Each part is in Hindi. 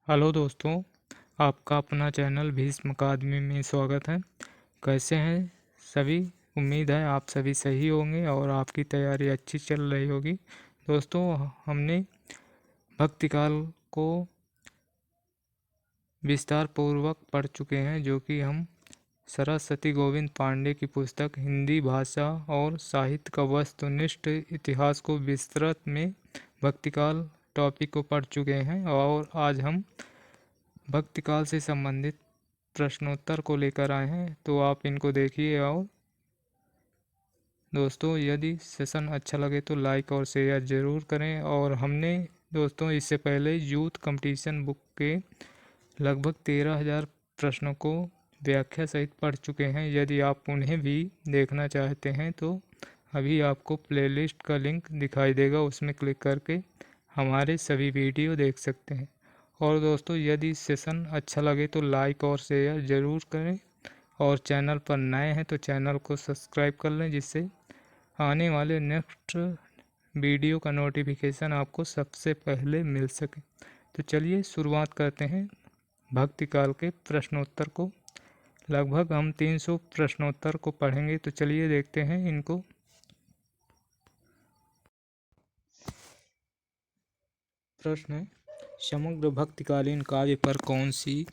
हेलो दोस्तों, आपका अपना चैनल भीष्म अकादमी में स्वागत है। कैसे हैं सभी? उम्मीद है आप सभी सही होंगे और आपकी तैयारी अच्छी चल रही होगी। दोस्तों, हमने भक्ति काल को विस्तार पूर्वक पढ़ चुके हैं, जो कि हम सरस्वती गोविंद पांडे की पुस्तक हिंदी भाषा और साहित्य का वस्तुनिष्ठ इतिहास को विस्तृत में भक्ति काल टॉपिक को पढ़ चुके हैं। और आज हम भक्ति काल से संबंधित प्रश्नोत्तर को लेकर आए हैं, तो आप इनको देखिए। और दोस्तों, यदि सेशन अच्छा लगे तो लाइक और शेयर ज़रूर करें। और हमने दोस्तों इससे पहले यूथ कंपटीशन बुक के लगभग 13,000 प्रश्नों को व्याख्या सहित पढ़ चुके हैं। यदि आप उन्हें भी देखना चाहते हैं तो अभी आपको प्लेलिस्ट का लिंक दिखाई देगा, उसमें क्लिक करके हमारे सभी वीडियो देख सकते हैं। और दोस्तों, यदि सेशन अच्छा लगे तो लाइक और शेयर ज़रूर करें। और चैनल पर नए हैं तो चैनल को सब्सक्राइब कर लें, जिससे आने वाले नेक्स्ट वीडियो का नोटिफिकेशन आपको सबसे पहले मिल सके। तो चलिए शुरुआत करते हैं भक्ति काल के प्रश्नोत्तर को। लगभग हम 300 प्रश्नोत्तर को पढ़ेंगे, तो चलिए देखते हैं इनको। प्रश्न है, समग्र भक्तिकालीन काव्य पर कौन सी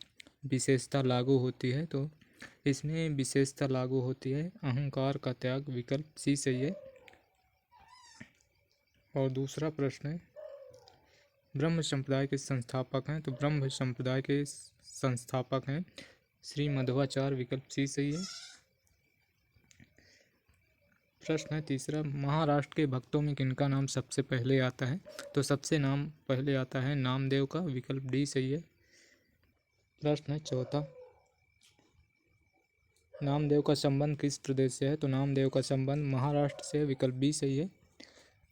विशेषता लागू होती है? तो इसमें विशेषता लागू होती है अहंकार का त्याग, विकल्प सी सही है। और दूसरा प्रश्न है, ब्रह्म संप्रदाय के संस्थापक हैं? तो ब्रह्म संप्रदाय के संस्थापक हैं श्री मध्वाचार्य, विकल्प सी सही है। प्रश्न है तीसरा, महाराष्ट्र के भक्तों में किनका नाम सबसे पहले आता है? तो सबसे नाम पहले आता है नामदेव का, विकल्प डी सही है। प्रश्न है चौथा, नामदेव का संबंध किस प्रदेश से है? तो नामदेव का संबंध महाराष्ट्र से, विकल्प बी सही है।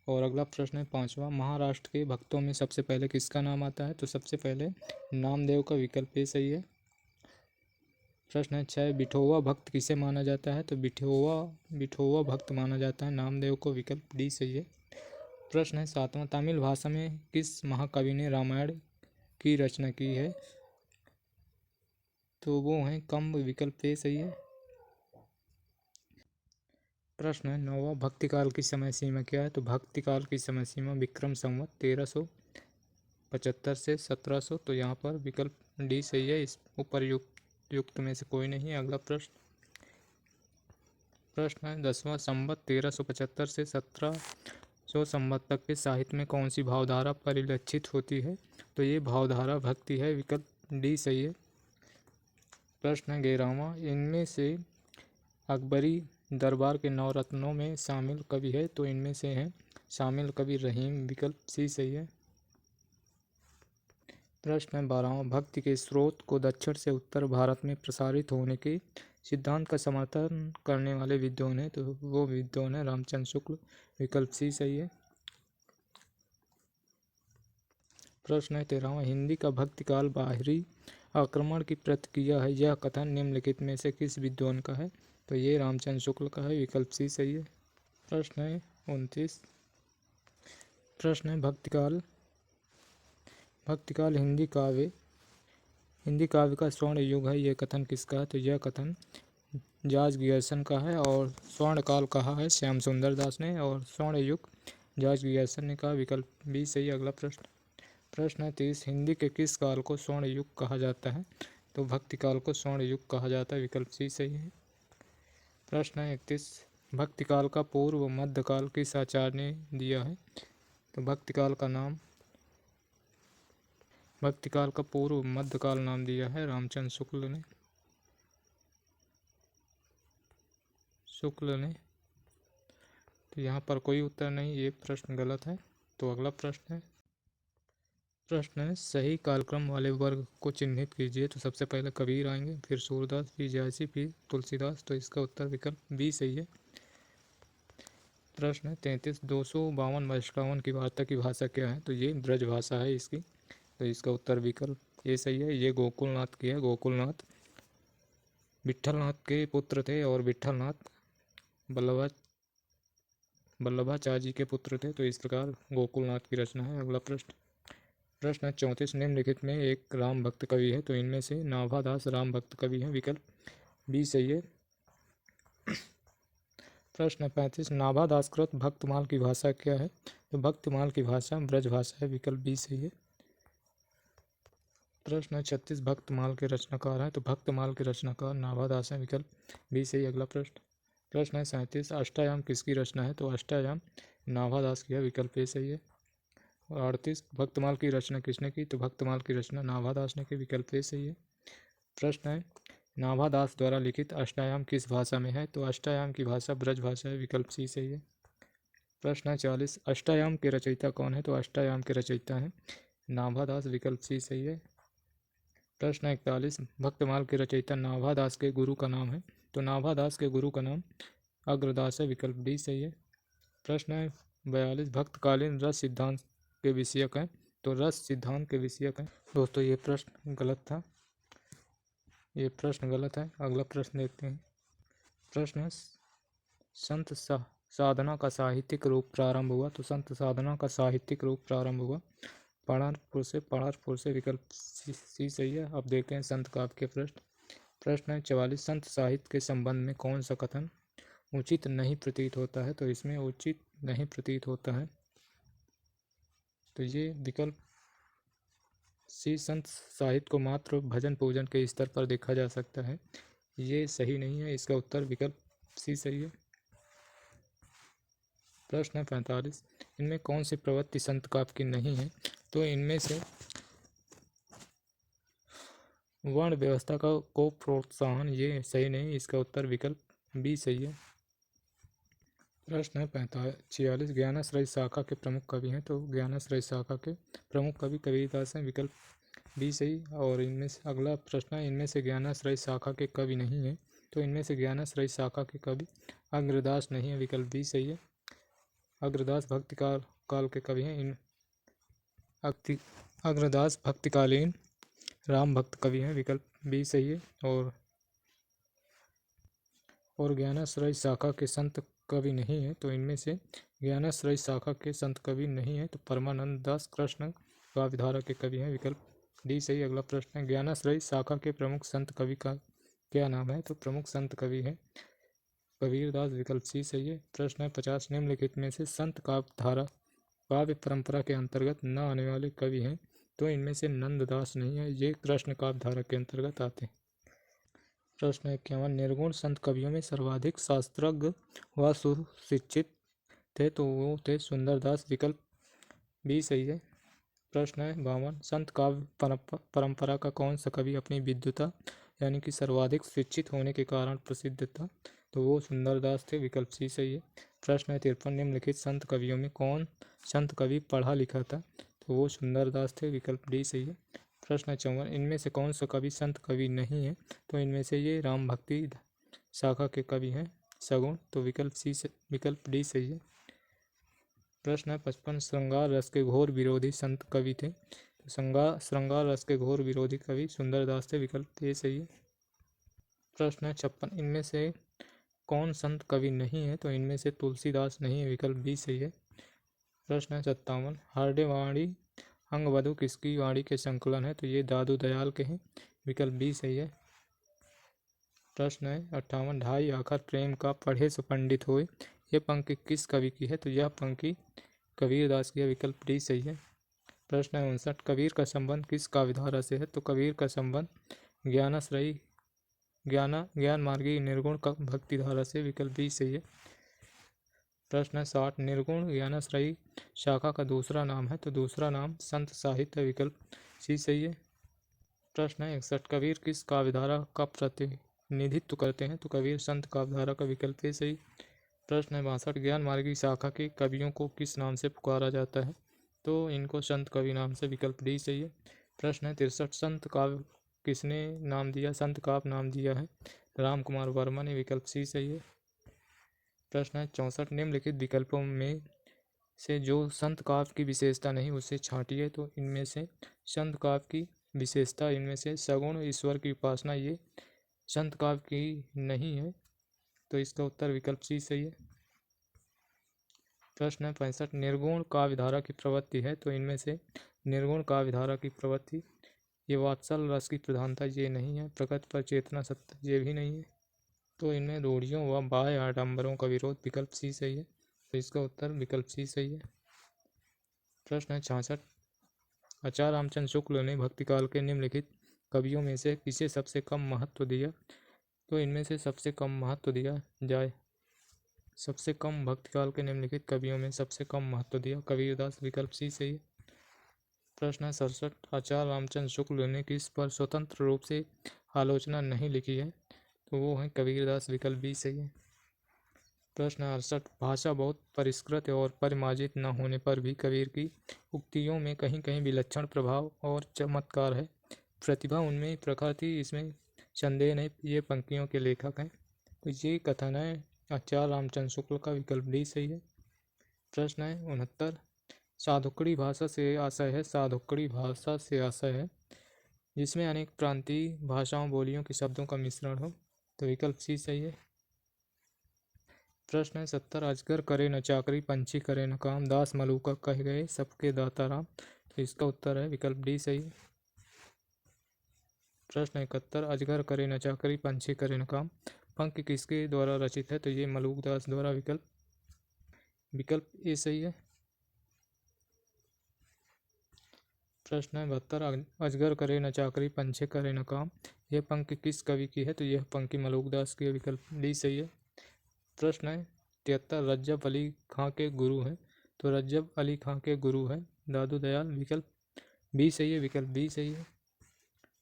और अगला प्रश्न है पांचवा, महाराष्ट्र के भक्तों में सबसे पहले किसका नाम आता है? तो सबसे पहले नामदेव का, विकल्प ए सही है। प्रश्न है 6, बिठोवा भक्त किसे माना जाता है? तो बिठोवा भक्त माना जाता है नामदेव को, विकल्प डी सही है। प्रश्न है 7वां, तमिल भाषा में किस महाकवि ने रामायण की रचना की है? तो वो हैं कंब, विकल्प ए सही है। प्रश्न है 9वां, भक्ति काल की समय सीमा क्या है? तो भक्ति काल की समय सीमा विक्रम संवत 1375 से 1700, तो यहाँ पर विकल्प डी सही है। इस ऊपर युक्त में से कोई नहीं है। अगला प्रश्न है 10वां, संवत 1375 से 1700 संवत तक के साहित्य में कौन सी भावधारा परिलक्षित होती है? तो ये भावधारा भक्ति है, विकल्प डी सही है। प्रश्न है 11वां, इनमें से अकबरी दरबार के नवरत्नों में शामिल कवि है? तो इनमें से हैं शामिल कवि रहीम, विकल्प सी सही है। प्रश्न है 12वां, भक्ति के स्रोत को दक्षिण से उत्तर भारत में प्रसारित होने के सिद्धांत का समर्थन करने वाले विद्वान है? तो वो विद्वान है रामचंद्र शुक्ल, विकल्प सी सही है। प्रश्न है 13वां, हिंदी का भक्ति काल बाहरी आक्रमण की प्रतिक्रिया है, यह कथन निम्नलिखित में से किस विद्वान का है? तो ये रामचंद्र शुक्ल का है, विकल्प सी सही है। प्रश्न है 29, प्रश्न है भक्तिकाल हिंदी काव्य का स्वर्ण युग है, यह कथन किसका है? तो यह कथन जॉर्ज गियर्सन का है। और स्वर्ण काल कहा है श्याम सुंदर दास ने, और स्वर्ण युग जॉर्ज गियर्सन ने कहा, विकल्प बी सही। अगला प्रश्न है 30, हिंदी के किस काल को स्वर्ण युग कहा जाता है? तो भक्ति काल को स्वर्ण युग कहा जाता है, विकल्प सी सही है। प्रश्न है 31, भक्ति काल का पूर्व मध्यकाल किस आचार्य ने दिया है? तो भक्ति काल का पूर्व मध्यकाल नाम दिया है रामचंद्र शुक्ल ने। तो यहाँ पर कोई उत्तर नहीं, ये प्रश्न गलत है। तो अगला प्रश्न है सही कालक्रम वाले वर्ग को चिन्हित कीजिए। तो सबसे पहले कबीर आएंगे, फिर सूरदास, फिर जयसी, फिर तुलसीदास। तो इसका उत्तर विकल्प बी सही है। प्रश्न है 33, 252 वैष्णवन की वार्ता की भाषा क्या है? तो ये ब्रज भाषा है इसकी। तो इसका उत्तर विकल्प ये सही है। ये गोकुलनाथ की है। गोकुलनाथ विट्ठलनाथ के पुत्र थे, और विट्ठलनाथ वल्लभाचार्य जी के पुत्र थे। तो इस प्रकार गोकुलनाथ की रचना है। अगला प्रश्न 34 निम्नलिखित में एक राम भक्त कवि है, तो इनमें से नाभादास राम भक्त कवि है, विकल्प बी सही है। प्रश्न 35 नाभादास कृत भक्तमाल की भाषा क्या है, तो भक्तमाल की भाषा ब्रज भाषा है, विकल्प बी सही है। प्रश्न 36 भक्तमाल के रचनाकार हैं, तो भक्तमाल के रचनाकार नाभादास हैं, विकल्प बी सही। अगला प्रश्न है 37 अष्टायाम किसकी रचना है, तो अष्टायाम नाभादास की है, विकल्प ए सही है। और 38 भक्तमाल की रचना किसने की, तो भक्तमाल की रचना नाभादास ने की, विकल्प ए सही है। प्रश्न है नाभादास द्वारा लिखित अष्टायाम किस भाषा में है, तो अष्टायाम की भाषा ब्रज भाषा है, विकल्प सी सही है। प्रश्न है 40 अष्टायाम के रचयिता कौन है, तो अष्टायाम के रचयिता हैं नाभादास, विकल्प सी सही है। प्रश्न 41 भक्तमाल के रचयिता नाभादास के गुरु का नाम है, तो नाभादास के गुरु का नाम अग्रदास है, विकल्प डी सही है। प्रश्न है 42 भक्तकालीन रस सिद्धांत के विषयक हैं, तो रस सिद्धांत के विषयक हैं। दोस्तों ये प्रश्न गलत था, ये प्रश्न गलत है। अगला प्रश्न देखते हैं। प्रश्न है संत साधना का साहित्यिक रूप प्रारंभ हुआ, तो संत साधना का साहित्यिक रूप प्रारंभ हुआ पढ़ारपुर से, विकल्प सी सही है। अब देखते हैं संत काव्य के प्रश्न है 44 संत साहित्य के संबंध में कौन सा कथन उचित नहीं प्रतीत होता है, तो इसमें उचित नहीं प्रतीत होता है, तो ये विकल्प सी संत साहित्य को मात्र भजन पूजन के स्तर पर देखा जा सकता है, ये सही नहीं है। इसका उत्तर विकल्प सी सही है। प्रश्न है 45 इनमें कौन सी प्रवृत्ति संत काव्य की नहीं है, तो इनमें से वर्ण व्यवस्था को प्रोत्साहन, ये सही नहीं, इसका उत्तर विकल्प बी सही है। प्रश्न है 46 ज्ञानाश्रय शाखा के प्रमुख कवि हैं, तो ज्ञानाश्रय शाखा के प्रमुख कवि कबीरदास हैं, विकल्प बी सही। और इनमें से अगला प्रश्न है इनमें से ज्ञानाश्रय शाखा के कवि नहीं है, तो इनमें से ज्ञानाश्रय शाखा के कवि अग्रदास नहीं है, विकल्प बी सही है। अग्रदास भक्तिकाल के कवि हैं, अग्रदास भक्तिकालीन राम भक्त कवि हैं, विकल्प बी सही है। और ज्ञानाश्रय शाखा के संत कवि नहीं है, तो इनमें से ज्ञानाश्रय शाखा के संत कवि नहीं है, तो परमानंद दास कृष्ण काव्यधारा के कवि हैं, विकल्प डी सही। अगला प्रश्न है ज्ञानाश्रय शाखा के प्रमुख संत कवि का क्या नाम है, तो प्रमुख संत कवि है कबीरदास, विकल्प सी सही है। प्रश्न है 50 निम्नलिखित में से संत काव्यधारा काव्य परंपरा के अंतर्गत न आने वाले कवि हैं, तो इनमें से नंददास नहीं है, ये कृष्ण काव्यधारा के अंतर्गत आते हैं। प्रश्न है 51 निर्गुण संत कवियों में सर्वाधिक शास्त्रज्ञ व सुशिक्षित थे, तो वो थे सुंदरदास, विकल्प बी सही है। प्रश्न है 52 संत काव्य परंपरा का कौन सा कवि अपनी विद्वता यानी कि सर्वाधिक शिक्षित होने के कारण प्रसिद्ध था, तो वो सुंदरदास थे, विकल्प सी सही है। प्रश्न है 53 निम्नलिखित संत कवियों में कौन संत कवि पढ़ा लिखा था, तो वो सुंदरदास थे, विकल्प डी सही है। प्रश्न है 54 इनमें से कौन सा कवि संत कवि नहीं है, तो इनमें से ये राम भक्ति शाखा के कवि हैं सगुण, तो विकल्प डी सही है। प्रश्न है 55 श्रृंगार रस के घोर विरोधी संत कवि थे, तो श्रृंगार रस के घोर विरोधी कवि सुंदरदास थे, विकल्प ए सही है। प्रश्न है 56 इनमें से कौन संत कवि नहीं है, तो इनमें से तुलसीदास नहीं है, विकल्प बी सही है। प्रश्न है 57 हार्डे वाणी अंगवधु किसकी वाणी के संकलन है, तो ये दादू दयाल के हैं, विकल्प बी सही है। प्रश्न है 58 ढाई आखर प्रेम का पढ़े सो पंडित होए, ये पंक्ति किस कवि की है, तो यह पंक्ति कबीरदास की है, विकल्प डी सही है। प्रश्न है 59 कबीर का संबंध किस काव्यधारा से है, तो कबीर का संबंध ज्ञानाश्रयी ज्ञान मार्गी निर्गुण का भक्ति धारा से, विकल्प बी सही है। प्रश्न है 60 निर्गुण ज्ञानाश्रयी शाखा का दूसरा नाम है, तो दूसरा नाम संत साहित्य, विकल्प सी सही है। प्रश्न है 61 कबीर किस काव्यधारा का प्रतिनिधित्व करते हैं, तो कबीर संत काव्यधारा का, विकल्प ए सही। प्रश्न है 62 ज्ञान मार्गी शाखा के कवियों को किस नाम से पुकारा जाता है, तो इनको संत कवि नाम से, विकल्प डी सही है। प्रश्न है 63 संत काव्य किसने नाम दिया, संत काव्य नाम दिया है राम कुमार वर्मा ने, विकल्प सी सही है। प्रश्न है 64 निम्नलिखित विकल्पों में से जो संत काव्य की विशेषता नहीं उसे छांटिए, तो इनमें से संत काव्य की विशेषता इनमें से सगुण ईश्वर की उपासना ये संत काव्य की नहीं है, तो इसका उत्तर विकल्प सी सही है। प्रश्न है 65, निर्गुण काव्यधारा की प्रवृत्ति है, तो इनमें से निर्गुण काव्यधारा की प्रवृत्ति, ये वात्सल रस की प्रधानता ये नहीं है, प्रकृति पर चेतना सत्ता ये भी नहीं है, तो इनमें रूढ़ियों व बाह्य आडंबरों का विरोध, विकल्प सी सही है, तो इसका उत्तर विकल्प सी सही है। प्रश्न है 66, आचार्य रामचंद्र शुक्ल ने भक्तिकाल के निम्नलिखित कवियों में से किसे सबसे कम महत्व दिया, तो इनमें से सबसे कम महत्व दिया जाए, सबसे कम भक्तिकाल के निम्नलिखित कवियों में सबसे कम महत्व दिया कबीरदास, विकल्प सी सही है। प्रश्न है 67, आचार्य रामचंद्र शुक्ल ने किस पर स्वतंत्र रूप से आलोचना नहीं लिखी है, तो वो है कबीरदास, विकल्प बी सही है। प्रश्न 68, भाषा बहुत परिष्कृत और परिमार्जित न होने पर भी कबीर की उक्तियों में कहीं कहीं विलक्षण प्रभाव और चमत्कार है, प्रतिभा उनमें प्रखर थी, इसमें संदेह नहीं, ये पंक्तियों के लेखक हैं, तो ये कथन है आचार्य रामचंद्र शुक्ल का, विकल्प डी सही है। प्रश्न है 69, साधुकड़ी भाषा से आशय है, साधुकड़ी भाषा से आशय है जिसमें अनेक प्रांतीय भाषाओं बोलियों के शब्दों का मिश्रण हो, तो विकल्प सी सही है। प्रश्न है 70, अजगर करे न चाकरी पंछी करे न काम, दास मलूका कह गए सबके दाता राम, तो इसका उत्तर है विकल्प डी सही है। प्रश्न 71, अजगर करे न चाकरी पंछी करे न काम, पंक्ति किसके द्वारा रचित है, तो ये मलूकदास द्वारा, विकल्प ए सही है। प्रश्न है 72, अजगर करे न चाकरी पंछी करे न काम, यह पंक्ति किस कवि की है, तो यह पंक्ति मलूकदास की है, विकल्प डी सही है। प्रश्न है 73, रज्जब अली खां के गुरु हैं, तो रज्जब अली खां के गुरु हैं दादू दयाल, विकल्प बी सही है, विकल्प बी सही है।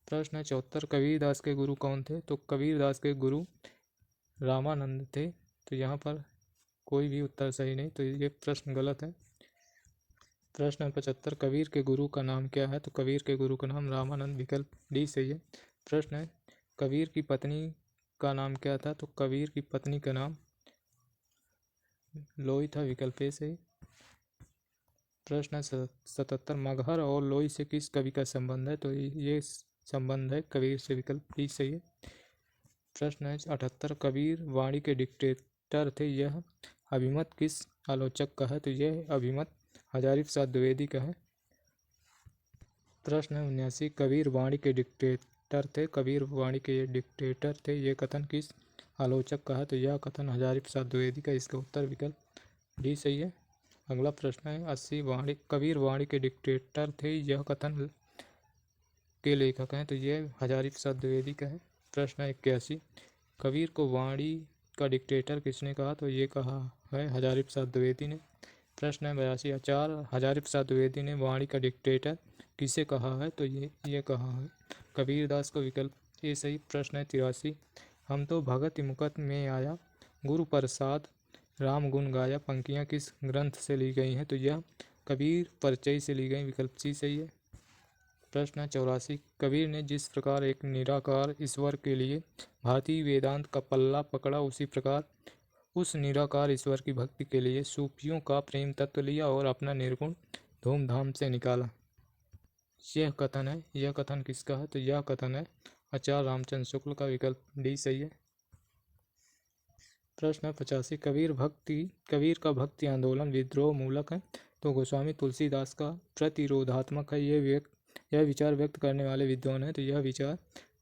प्रश्न है 74, कबीरदास के गुरु कौन थे, तो कबीरदास के गुरु रामानंद थे, तो यहाँ पर कोई भी उत्तर सही नहीं, तो ये प्रश्न गलत है। प्रश्न है 75, कबीर के गुरु का नाम क्या है, तो कबीर के गुरु का नाम रामानंद, विकल्प डी सही है। प्रश्न है कबीर की पत्नी का नाम क्या था, तो कबीर की पत्नी का नाम लोई था, विकल्प ए सही। प्रश्न है 77, मगहर और लोई से किस कवि का संबंध है, तो ये संबंध है कबीर से, विकल्प डी सही है। प्रश्न है 78, कबीर वाणी के डिक्टेटर थे, यह अभिमत किस आलोचक का है, तो यह अभिमत हजारी प्रसाद द्विवेदी का है। प्रश्न है 79, कबीर वाणी के डिक्टेटर थे, कबीर वाणी के डिक्टेटर थे, ये कथन किस आलोचक का है, तो यह कथन हजारी प्रसाद द्विवेदी का, इसका उत्तर विकल्प डी सही है। अगला प्रश्न है 80, कबीर वाणी के डिक्टेटर थे, यह कथन के लेखक हैं, तो यह हजारी प्रसाद द्विवेदी का है। प्रश्न है 81, कबीर को वाणी का डिक्टेटर किसने कहा, तो ये कहा है हजारी प्रसाद द्विवेदी ने। प्रश्न है 82, आचार्य हजारी प्रसाद द्विवेदी ने वाणी का डिक्टेटर किसे कहा है, तो ये कहा है कबीरदास को, विकल्प ये सही। प्रश्न है 83, हम तो भगत मुकत में आया गुरु प्रसाद राम गुण गाया, पंक्तियाँ किस ग्रंथ से ली गई हैं, तो यह कबीर परिचय से ली गई, विकल्प सी सही है। प्रश्न 84, कबीर ने जिस प्रकार एक निराकार ईश्वर के लिए भारतीय वेदांत का पल्ला पकड़ा, उसी प्रकार उस निराकार ईश्वर की भक्ति के लिए सूफियों का प्रेम तत्व लिया और अपना निर्गुण धूमधाम से निकाला। यह कथन है, यह कथन किसका है, तो यह कथन है आचार्य रामचंद्र शुक्ल का, विकल्प डी सही है। प्रश्न 85, कबीर का भक्ति आंदोलन विद्रोह मूलक है, तो गोस्वामी तुलसीदास का प्रतिरोधात्मक है, यह विचार व्यक्त करने वाले विद्वान है, तो यह विचार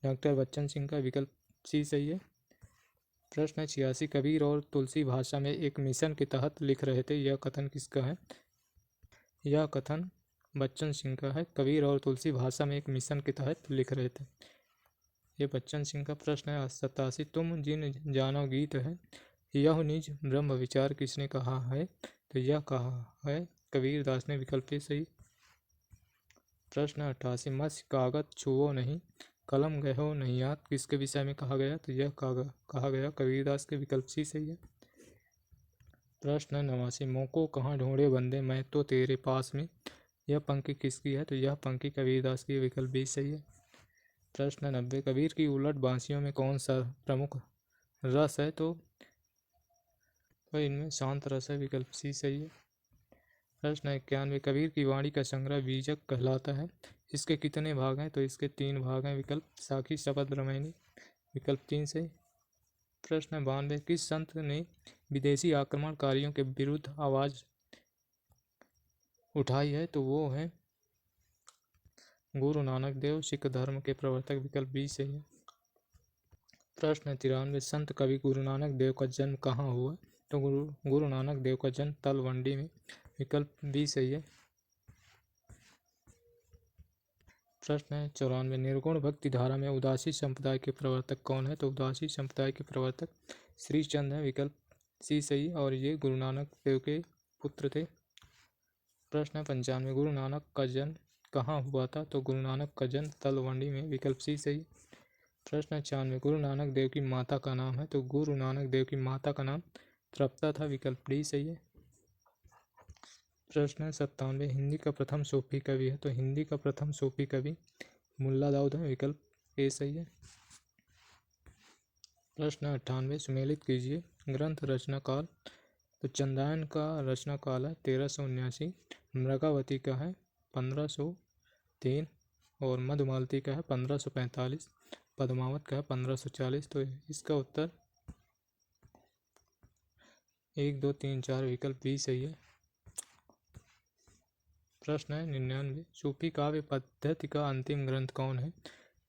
डॉक्टर बच्चन सिंह का, विकल्प सी सही है। प्रश्न 86, कबीर और तुलसी भाषा में एक मिशन के तहत लिख रहे थे, यह कथन किसका है, यह कथन बच्चन सिंह का है, कबीर और तुलसी भाषा में एक मिशन के तहत लिख रहे थे, ये बच्चन सिंह का। प्रश्न है 87, तुम जिन जानो गीत है यह निज ब्रह्म विचार किसने कहा है, तो यह कहा है कबीरदास ने, विकल्प सही। प्रश्न 88, मत्स्य कागज छुओ नहीं कलम गहो नहीं याद, किसके विषय में कहा गया, तो यह कहा गया कबीरदास के, विकल्प सी सही है। प्रश्न 89, मोको कहाँ ढूंढे बंदे मैं तो तेरे पास में, यह पंक्ति किसकी है, तो यह पंक्ति कबीरदास की, विकल्प बी सही है। प्रश्न 90, कबीर की उलट बांसियों में कौन सा प्रमुख रस है, तो इनमें शांत रस है, विकल्प सी सही है। प्रश्न 91, कबीर की वाणी का संग्रह बीजक कहलाता है, इसके कितने भाग हैं, तो इसके 3 भाग हैं, विकल्प साखी शपथ रामायणी, विकल्प 3 से। प्रश्न 92, किस संत ने विदेशी आक्रमणकारियों के विरुद्ध आवाज उठाई है तो वो है गुरु नानक देव, सिख धर्म के प्रवर्तक। विकल्प बी सही है। प्रश्न 93, संत कवि गुरु नानक देव का जन्म कहाँ हुआ? तो गुरु नानक देव का जन्म तलवंडी में। विकल्प बी सही है। प्रश्न 94, निर्गुण भक्ति धारा में उदासी संप्रदाय के प्रवर्तक कौन है? तो उदासी संप्रदाय के प्रवर्तक श्री चंद है। विकल्प सी सही, और ये गुरु नानक देव के पुत्र थे। प्रश्न 95, गुरु नानक का जन्म कहाँ हुआ था? तो गुरु नानक का जन्म तलवंडी में। विकल्प सी सही। प्रश्न 96, गुरु नानक देव की माता का नाम है? तो गुरु नानक देव की माता का नाम तृप्ता था। विकल्प डी सही है। प्रश्न 97, हिंदी का प्रथम सूफी कवि है? तो हिंदी का प्रथम सूफी कवि मुल्ला दाऊद है। विकल्प ए सही है। प्रश्न 98, सुमेलित कीजिए ग्रंथ रचना काल। तो चंदायन का रचना काल है 1379, मृगावती का है 1503 और मधुमालती का है 1545, पद्मावत का है 1540। तो इसका उत्तर 1, 2, 3, 4 विकल्प बी सही है। प्रश्न है 99, सूफी काव्य पद्धति का अंतिम ग्रंथ कौन है?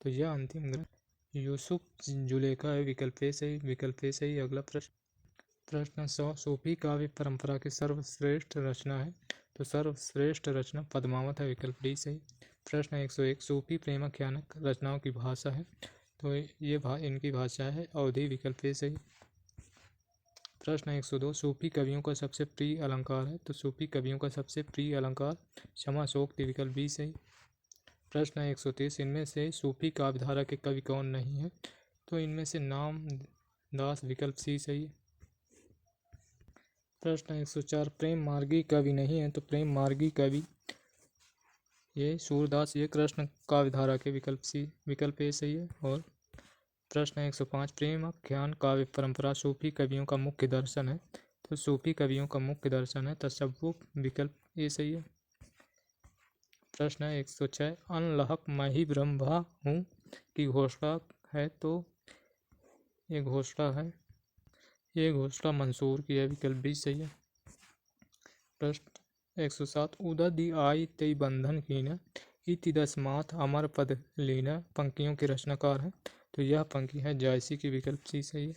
तो यह अंतिम ग्रंथ यूसुफ जुलेखा है। विकल्प ए सही। विकल्प ए सही। अगला प्रश्न 100, सूफी काव्य परंपरा की सर्वश्रेष्ठ रचना है? तो सर्वश्रेष्ठ रचना पद्मावत है। विकल्प डी सही। प्रश्न 101, सूफी प्रेमाख्यानक रचनाओं की भाषा है? तो ये इनकी भाषा है अवधी। विकल्प ए सही। प्रश्न 102, सूफी कवियों का सबसे प्रिय अलंकार है? तो सूफी कवियों का सबसे प्रिय अलंकार क्षमाशोक्ति। विकल्प बी सही। प्रश्न 130, इनमें से सूफी काव्यधारा के कवि कौन नहीं है? तो इनमें से नाम दास। विकल्प सी सही। प्रश्न 104, प्रेम मार्गी कवि नहीं है? तो प्रेम मार्गी कवि ये सूरदास, ये कृष्ण काव्यधारा के। विकल्प सी। विकल्प ए सही है। और प्रश्न 105, प्रेम आख्यान काव्य परंपरा सूफी कवियों का मुख्य दर्शन है? तो सूफी कवियों का मुख्य दर्शन है तसव्वुफ। विकल्प ए सही है। प्रश्न 106, अनलहक मैं ही ब्रह्मा हूँ की घोषणा है? तो ये घोषणा है, ये घोषणा मंसूर की है। विकल्प बी सही है। प्रश्न 107, उदधि आई तई बंधन कीन इति दस्मात् अमर पद लीन पंक्तियों के रचनाकार है? तो यह पंक्ति है जायसी की। विकल्प सी सही है।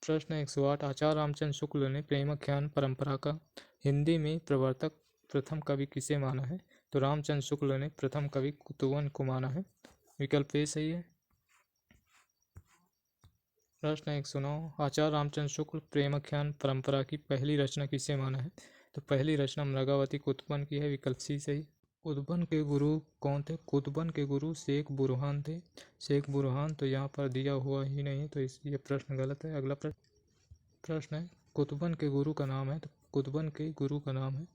प्रश्न 108, आचार्य रामचंद्र शुक्ल ने प्रेमाख्यान परंपरा का हिंदी में प्रवर्तक प्रथम कवि किसे माना है? तो रामचंद्र शुक्ल ने प्रथम कवि कुतुवन को माना है। विकल्प ए सही है। प्रश्न 109, आचार्य रामचंद्र शुक्ल प्रेमाख्यान परंपरा की पहली रचना किसे माना है? तो पहली रचना मृगावती कुतुबन की है। विकल्प सी सही। कुतुबन के गुरु कौन थे? कुतुबन के गुरु शेख बुरहान थे। शेख बुरहान तो यहाँ पर दिया हुआ ही नहीं, तो ये प्रश्न गलत है। अगला प्रश्न है, कुतुबन के गुरु का नाम है? तो कुतुबन के गुरु का नाम है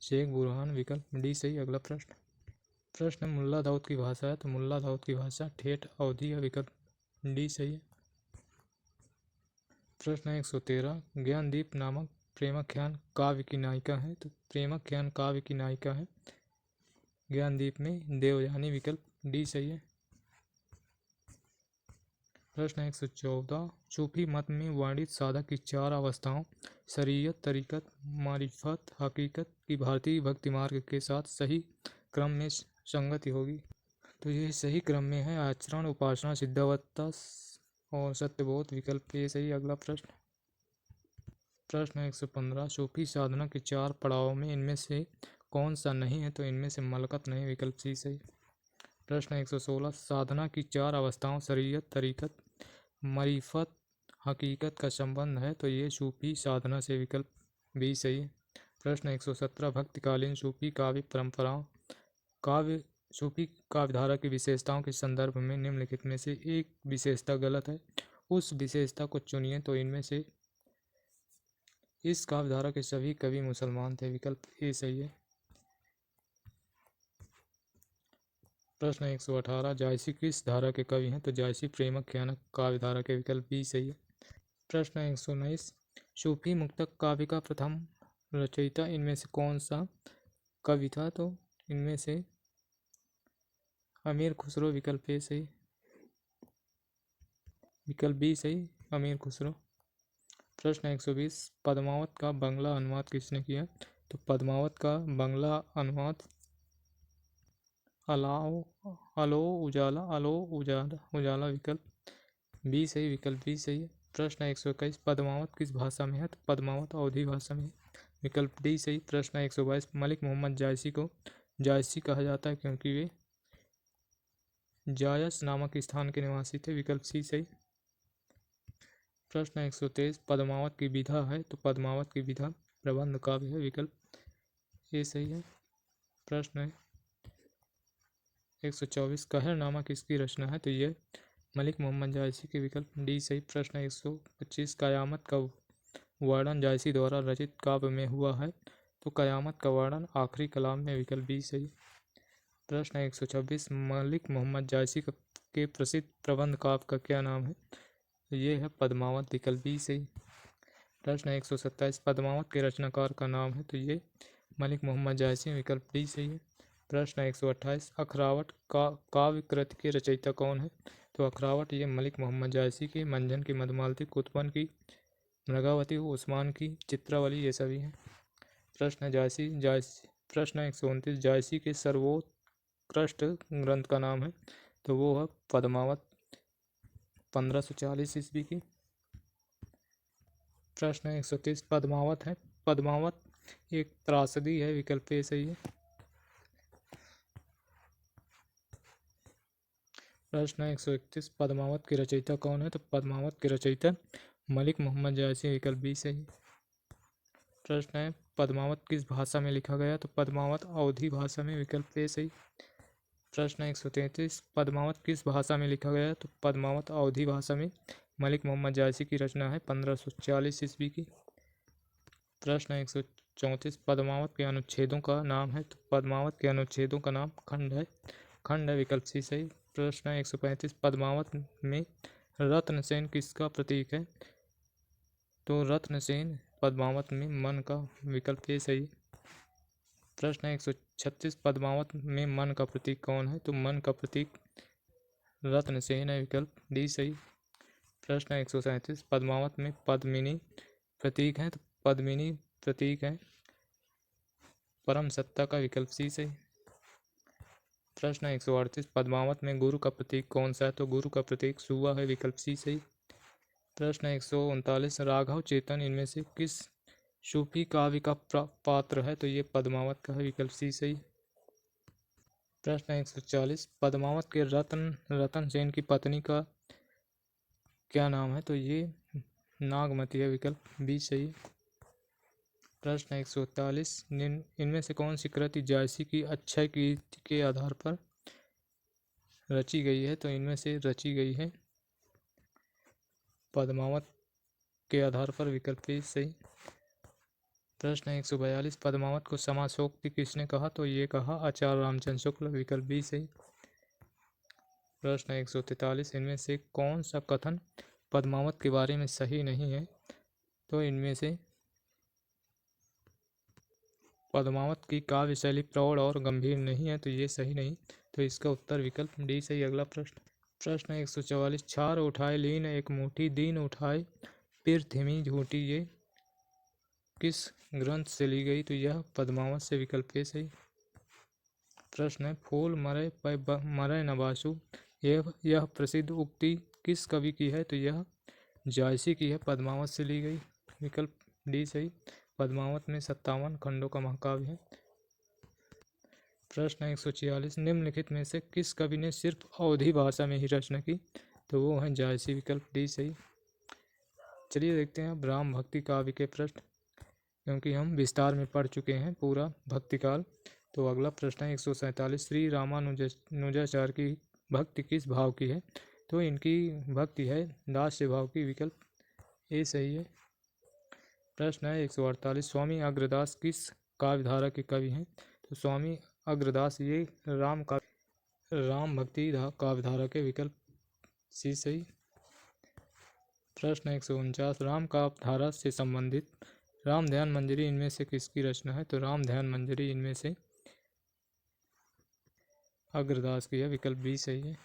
शेख बुरहान। विकल्प डी सही। अगला प्रश्न मुल्ला दाऊद की भाषा है? तो मुल्ला दाऊद की भाषा ठेठ अवधी है। विकल्प डी सही है। प्रश्न 113, ज्ञानदीप नामक प्रेमाख्यान काव्य की नायिका है? तो प्रेमाख्यान काव्य की नायिका है ज्ञानदीप में देवयानी। विकल्प डी सही है। प्रश्न 114, सूफी मत में वर्णित साधक की 4 अवस्थाओं शरीयत, तरीकत, मारिफत, हकीकत की भारतीय भक्ति मार्ग के साथ सही क्रम में संगति होगी? तो ये सही क्रम में है आचरण, उपासना, सिद्धावस्था और सत्यबोध। विकल्प ए सही। अगला प्रश्न 115, सूफी साधना के 4 पड़ावों में इनमें से कौन सा नहीं है? तो इनमें से मलकत नहीं। विकल्प सी सही। प्रश्न 116, साधना की 4 अवस्थाओं शरीयत, तरीकत, मारिफत, हकीकत का संबंध है? तो ये सूफी साधना से। विकल्प बी सही है। प्रश्न 117, भक्तिकालीन सूफी काव्य परंपराओं सूफी काव्यधारा की विशेषताओं के संदर्भ में निम्नलिखित में से एक विशेषता गलत है, उस विशेषता को चुनिए। तो इनमें से इस काव्यधारा के सभी कवि मुसलमान थे। विकल्प ए सही है। प्रश्न 118, जायसी किस धारा के कवि हैं? तो जायसी प्रेमाख्यान काव्यधारा के। विकल्प बी सही है। प्रश्न 119, सूफी मुक्तक काव्य का प्रथम रचयिता इनमें से कौन सा कवि था? तो इनमें से अमीर खुसरो। विकल्प ए सही। विकल्प बी सही, अमीर खुसरो। प्रश्न 120, पद्मावत का बंगला अनुवाद किसने किया? तो पद्मावत का बांग्ला अनुवाद अलाओ अलो उजाला, अलो उजाला, उजाला विकल्प बी सही, विकल्प बी सही है। प्रश्न 121 पद्मावत किस भाषा में है? तो पद्मावत अवधी भाषा में, विकल्प डी सही। प्रश्न 122 मलिक मोहम्मद जायसी को जायसी कहा जाता है क्योंकि वे जायस नामक स्थान के निवासी थे, विकल्प सी सही। प्रश्न 123 पद्मावत की विधा है? तो पद्मावत की विधा प्रबंध काव्य है, विकल्प ए सही है। प्रश्न 124 कहरनामा किसकी रचना है? तो यह मलिक मोहम्मद जायसी के, विकल्प डी सही। प्रश्न 125 कयामत का वर्णन जायसी द्वारा रचित काव्य में हुआ है? तो कयामत का वर्णन आखिरी कलाम में, विकल्प बी सही। प्रश्न 126 मलिक मोहम्मद जायसी के प्रसिद्ध प्रबंध काव्य का क्या नाम है? तो ये है पद्मावत, विकल्प बी सही। प्रश्न 127 पद्मावत के रचनाकार का नाम है? तो ये मलिक मोहम्मद जायसी, विकल्प डी सही है। प्रश्न 128 अखरावट का काव्य कृति के रचयिता कौन है? तो अखरावट ये मलिक मोहम्मद जायसी की, मंझन की, मधुमालती, कुतुबन की, मृगावती, उस्मान की, चित्रावली, ये सभी हैं। प्रश्न 129 जायसी के सर्वोत्कृष्ट ग्रंथ का नाम है? तो वो है पद्मावत, 1540 ईस्वी की। प्रश्न 130 पद्मावत है, पद्मावत एक त्रासदी है, विकल्प ए सही है। प्रश्न 131 पद्मावत के रचयिता कौन है? तो पद्मावत के रचयिता मलिक मोहम्मद जायसी, विकल्प बी सही। प्रश्न है पद्मावत किस भाषा में लिखा गया? तो पद्मावत अवधी भाषा में, विकल्प ए सही। प्रश्न 133 पद्मावत किस भाषा में लिखा गया? तो पद्मावत अवधी भाषा में, मलिक मोहम्मद जायसी की रचना है, 1540 ईस्वी की। प्रश्न 134 पद्मावत के अनुच्छेदों का नाम है? तो पद्मावत के अनुच्छेदों का नाम खंड है, खंड है, विकल्प सी सही। प्रश्न 135 पद्मावत में रत्नसेन किसका प्रतीक है? तो रत्नसेन पद्मावत में मन का, विकल्प ए सही। प्रश्न 136 पद्मावत में मन का प्रतीक कौन है? तो मन का प्रतीक रत्नसेन है, विकल्प डी सही। प्रश्न 137 पद्मावत में पद्मिनी प्रतीक है? तो पद्मिनी प्रतीक है परम सत्ता का, विकल्प सी सही। प्रश्न 138 पद्मावत में गुरु का प्रतीक कौन सा है? तो गुरु का प्रतीक सुआ है, विकल्प सी सही। प्रश्न 139 राघव चेतन इनमें से किस सूफी काव्य का पात्र है? तो ये पद्मावत का है, विकल्प सी सही। प्रश्न 140 पद्मावत के रतन सेन की पत्नी का क्या नाम है? तो ये नागमती है, विकल्प बी सही। प्रश्न 141 इनमें से कौन सी कृति जायसी की अक्षय कीर्ति के आधार पर रची गई है? तो इनमें से रची गई है पद्मावत के आधार पर, विकल्प ए सही। प्रश्न 142 पद्मावत को समासोक्ति किसने कहा? तो ये कहा आचार्य रामचंद्र शुक्ल, विकल्प बी सही। प्रश्न 143 इनमें से कौन सा कथन पद्मावत के बारे में सही नहीं है? तो इनमें से पद्मावत की काव्य शैली प्रौढ़ और गंभीर नहीं है, तो ये सही नहीं, तो इसका उत्तर विकल्प डी सही। अगला प्रश्न 144 छार उठाए लीन एक मुट्ठी दीन उठाए फिर थिमी झूठी, ये किस ग्रंथ से ली गई? तो यह पद्मावत से, विकल्प ए सही। प्रश्न है फूल मरे पै मरे न बासु, यह प्रसिद्ध उक्ति किस कवि की है? तो यह जायसी की है, पद्मावत से ली गई, विकल्प डी सही। पद्मावत में 57 खंडों का महाकाव्य है। प्रश्न 146 निम्नलिखित में से किस कवि ने सिर्फ अवधी भाषा में ही रचना की? तो वो है जायसी, विकल्प डी सही। चलिए देखते हैं अब राम भक्ति काव्य के प्रश्न, क्योंकि हम विस्तार में पढ़ चुके हैं पूरा भक्तिकाल। तो अगला प्रश्न है 147 श्री रामानुजाचार्य की भक्ति किस भाव की है? तो इनकी भक्ति है दास्य भाव की, विकल्प ए सही है। प्रश्न है 148 स्वामी अग्रदास किस काव्यधारा के कवि हैं? तो स्वामी अग्रदास ये राम भक्ति काव्यधारा के, विकल्प सी सही। प्रश्न 149 राम काव्यधारा से संबंधित राम ध्यान मंजरी इनमें से किसकी रचना है? तो राम ध्यान मंजरी इनमें से अग्रदास की है, विकल्प बी सही है।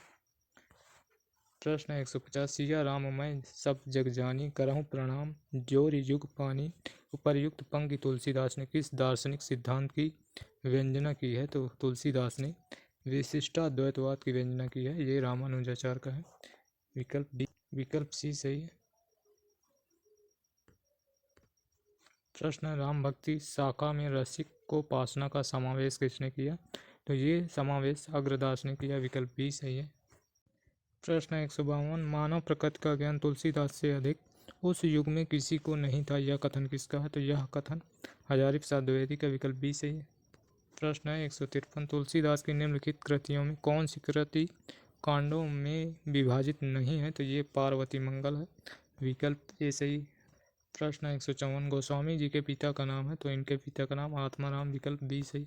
प्रश्न 150 सिया राम मैं सब जग जानी करहूँ प्रणाम जोर युग पानी। उपर्युक्त पंक्ति तुलसीदास ने किस दार्शनिक सिद्धांत की व्यंजना की है? तो तुलसीदास ने विशिष्टाद्वैतवाद की व्यंजना की है। ये रामानुजाचार्य का है। विकल्प सी सही है। प्रश्न राम भक्ति शाखा में रसिक कोपासना का समावेश किसने किया? तो ये समावेश अग्रदास ने किया। विकल्प बी सही है। प्रश्न 152 मानव प्रकृति का ज्ञान तुलसीदास से अधिक उस युग में किसी को नहीं था, यह कथन किसका है? तो यह कथन हजारी प्रसाद द्विवेदी का। विकल्प बी सही है। प्रश्न है 153 तुलसीदास की निम्नलिखित कृतियों में कौन सी कृति कांडों में विभाजित नहीं है? तो ये पार्वती मंगल है। विकल्प ए सही। प्रश्न 154 गोस्वामी जी के पिता का नाम है? तो इनके पिता का नाम आत्माराम। विकल्प बी सही।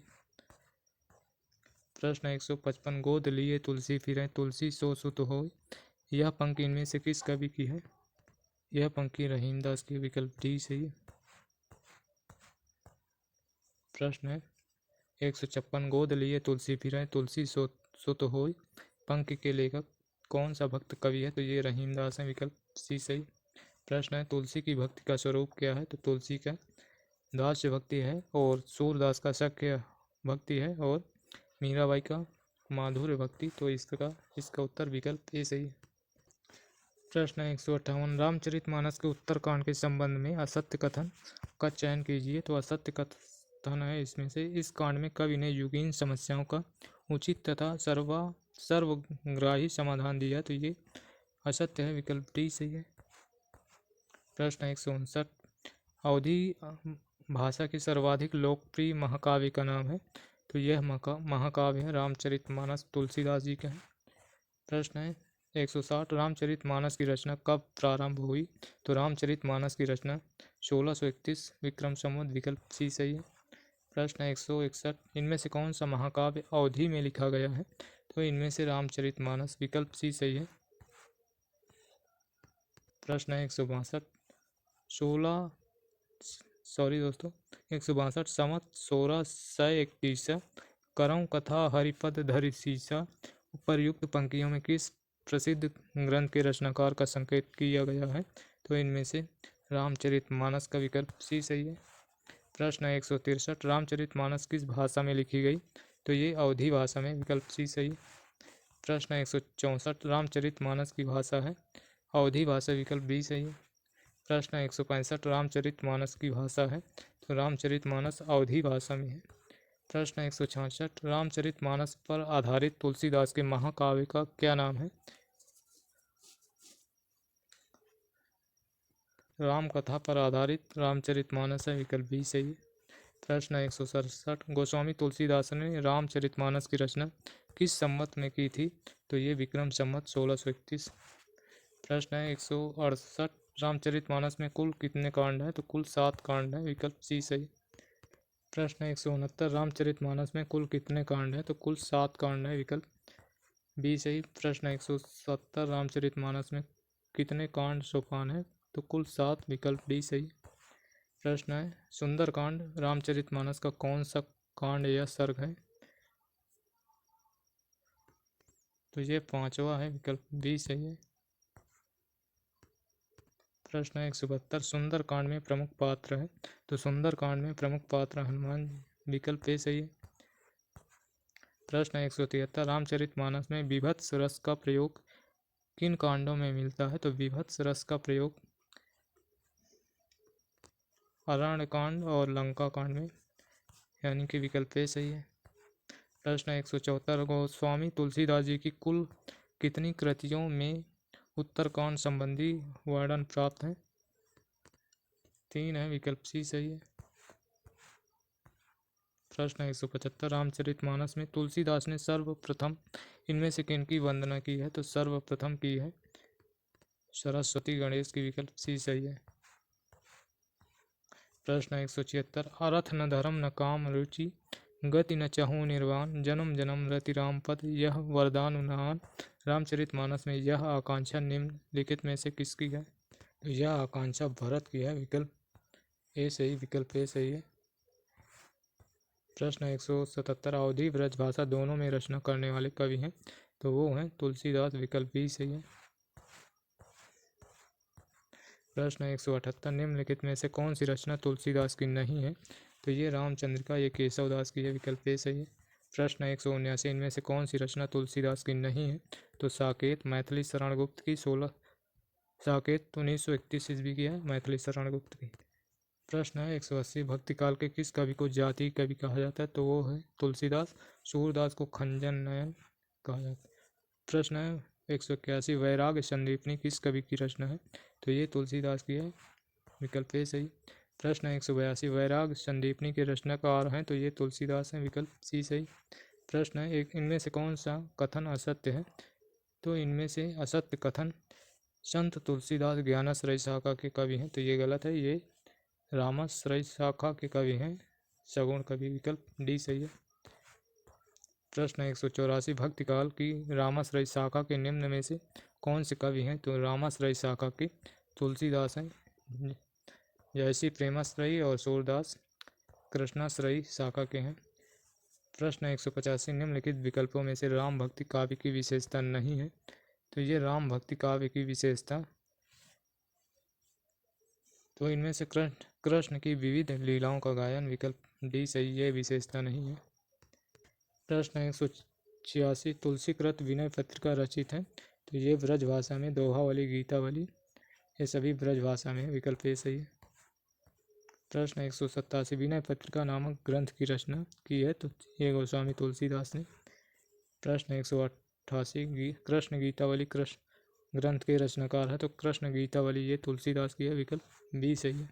प्रश्न 155 गोद लिए तुलसी फिरें तुलसी सो सुत होय, यह पंक्ति इनमें से किस कवि की है? यह पंक्ति रहीमदास की। विकल्प डी सही है। प्रश्न है 156 गोद लिए तुलसी फिरें तुलसी सो सुत होय, पंक्ति के लेखक कौन सा भक्त कवि है? तो ये रहीमदास है। विकल्प सी सही। प्रश्न है तुलसी की भक्ति का स्वरूप क्या है? तो तुलसी का दास्य भक्ति है और सूरदास का सख्य भक्ति है और मीराबाई का माधुर्य भक्ति। तो इसका उत्तर विकल्प ए सही है। प्रश्न 158 रामचरितमानस के उत्तरकांड के संबंध में असत्य कथन का चयन कीजिए। तो असत्य कथन है इसमें से इस कांड में कवि ने युगीन समस्याओं का उचित तथा सर्वग्राही समाधान दिया। तो ये असत्य है। विकल्प डी सही है। प्रश्न 159 अवधी भाषा के सर्वाधिक लोकप्रिय महाकाव्य का नाम है? तो यह महाकाव्य है रामचरितमानस तुलसीदास जी का है। प्रश्न है 160 रामचरितमानस की रचना कब प्रारंभ हुई? तो रामचरितमानस की रचना 1631 विक्रम संवत। विकल्प सी सही है। प्रश्न 161 इनमें से कौन सा महाकाव्य अवधी में लिखा गया है? तो इनमें से रामचरितमानस। विकल्प सी सही है। प्रश्न 162 162 समत 1621 करऊं कथा हरिपद धरि सीसा। उपर्युक्त पंक्तियों में किस प्रसिद्ध ग्रंथ के रचनाकार का संकेत किया गया है? तो इनमें से रामचरितमानस का। विकल्प सी सही है। प्रश्न 163 रामचरितमानस किस भाषा में लिखी गई? तो ये अवधी भाषा में। विकल्प सी सही। प्रश्न 164 रामचरितमानस की भाषा है अवधी भाषा। विकल्प बी सही है। प्रश्न 165 रामचरितमानस की भाषा है? तो रामचरितमानस अवधी भाषा में है। प्रश्न 166 रामचरितमानस पर आधारित तुलसीदास के महाकाव्य का क्या नाम है? राम कथा पर आधारित रामचरितमानस है। विकल्प बी सही है। प्रश्न 167 गोस्वामी तुलसीदास ने रामचरितमानस की रचना किस संवत में की थी? तो ये विक्रम संवत 1631। प्रश्न है 168 रामचरितमानस में कुल कितने कांड हैं? तो कुल 7 कांड हैं। विकल्प सी सही। प्रश्न 169 रामचरितमानस में कुल कितने कांड हैं? तो कुल 7 कांड हैं। विकल्प बी सही। प्रश्न 170 रामचरितमानस में कितने कांड सोपान हैं? तो कुल 7। विकल्प डी सही। प्रश्न है सुंदरकांड रामचरितमानस का कौन सा कांड या सर्ग है? तो ये 5वां है। विकल्प बी सही है। प्रश्न 172 सुंदरकांड में प्रमुख पात्र है? तो सुंदरकांड में प्रमुख पात्र हनुमान। विकल्प ए सही है। प्रश्न 173 रामचरितमानस में विभत्स रस का प्रयोग किन कांडों में मिलता है? तो विभत्स रस का प्रयोग अरण्यकांड और लंका कांड में, यानी कि विकल्प ए सही है। प्रश्न 174 गोस्वामी तुलसीदास जी की कुल कितनी कृतियों में उत्तरकांड संबंधी वर्णन प्राप्त है? 3 है। विकल्प सी सही है। प्रश्न 175 रामचरितमानस में तुलसीदास ने सर्वप्रथम इनमें से किनकी वंदना की है? तो सर्वप्रथम की है सरस्वती गणेश की। विकल्प सी सही है। प्रश्न 176 अरथ न धर्म न काम रुचि गति न चहु निर्वाण जन्म जन्म रति राम पद यह वरदान उन्नान। रामचरितमानस में यह आकांक्षा निम्नलिखित में से किसकी है? तो यह आकांक्षा भरत की है। विकल्प ए सही। विकल्प ए सही है। प्रश्न 177 अवधी ब्रज भाषा दोनों में रचना करने वाले कवि हैं? तो वो हैं तुलसीदास। विकल्प बी सही है। प्रश्न 178, निम्नलिखित में से कौन सी रचना तुलसीदास की नहीं है? तो ये रामचंद्रिका, ये केशवदास की है, विकल्प ए सही है। प्रश्न 179, इनमें से कौन सी रचना तुलसीदास की नहीं है? तो साकेत मैथिली शरण गुप्त की 16 साकेत 1931 ईस्वी की है, मैथिली शरण गुप्त की। प्रश्न है 180, भक्ति काल के किस कवि को जाति कवि कहा जाता है? तो वो है तुलसीदास। सूरदास को खंजन नयन कहा जाता है। प्रश्न है 181, वैराग्य संदीपनी किस कवि की रचना है? तो ये तुलसीदास की है, विकल्प ए सही। प्रश्न 182, वैराग्य संदीपनी के रचनाकार हैं? तो ये तुलसीदास हैं, विकल्प सी सही। प्रश्न है एक, इनमें से कौन सा कथन असत्य है? तो इनमें से असत्य कथन, संत तुलसीदास ज्ञानाश्रय शाखा के कवि हैं, तो ये गलत है, ये रामाश्रय शाखा के कवि हैं, सगुण कवि, विकल्प डी सही है। प्रश्न 184, भक्ति काल की रामाश्रय शाखा के निम्न में से कौन से कवि हैं? तो रामाश्रय शाखा के तुलसीदास हैं, जयसी प्रेमाश्रयी और सूरदास कृष्णाश्रयी शाखा के हैं। प्रश्न 185, निम्नलिखित विकल्पों में से राम भक्ति काव्य की विशेषता नहीं है? तो ये राम भक्ति काव्य की विशेषता, तो इनमें से कृष्ण की विविध लीलाओं का गायन, विकल्प डी सही, ये विशेषता नहीं है। प्रश्न 186, तुलसीकृत विनय पत्रिका रचित है? तो ये ब्रजभाषा में, दोहावली, गीतावली, ये सभी ब्रजभाषा में, विकल्प ए सही है। प्रश्न 187, विनय पत्रिका नामक ग्रंथ की रचना की है? तो ये गोस्वामी तुलसीदास ने। प्रश्न 188, कृष्ण गीतावली कृष्ण ग्रंथ के रचनाकार है? तो कृष्ण गीतावली ये तुलसीदास की है, विकल्प बी सही है।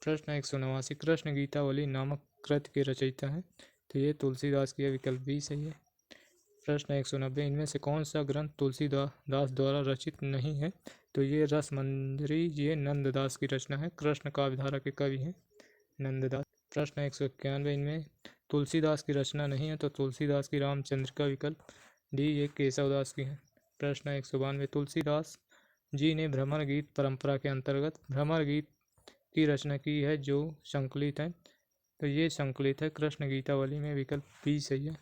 प्रश्न 189, कृष्ण गीतावली नामक कृति के रचयिता है? तो ये तुलसीदास की है, विकल्प बी सही है। प्रश्न 190, इनमें से कौन सा ग्रंथ तुलसीदास द्वारा रचित नहीं है? तो ये रस मंजरी, ये नंददास की रचना है, कृष्ण काव्यधारा के कवि हैं नंददास। प्रश्न 191, इनमें तुलसीदास की रचना नहीं है? तो तुलसीदास की रामचंद्रिका, विकल्प डी, ये केशवदास की है। प्रश्न 192, तुलसीदास जी ने भ्रमर गीत परंपरा के अंतर्गत भ्रमर गीत की रचना की है जो संकलित है? तो ये संकलित है कृष्ण गीतावली में, विकल्प बी सही है।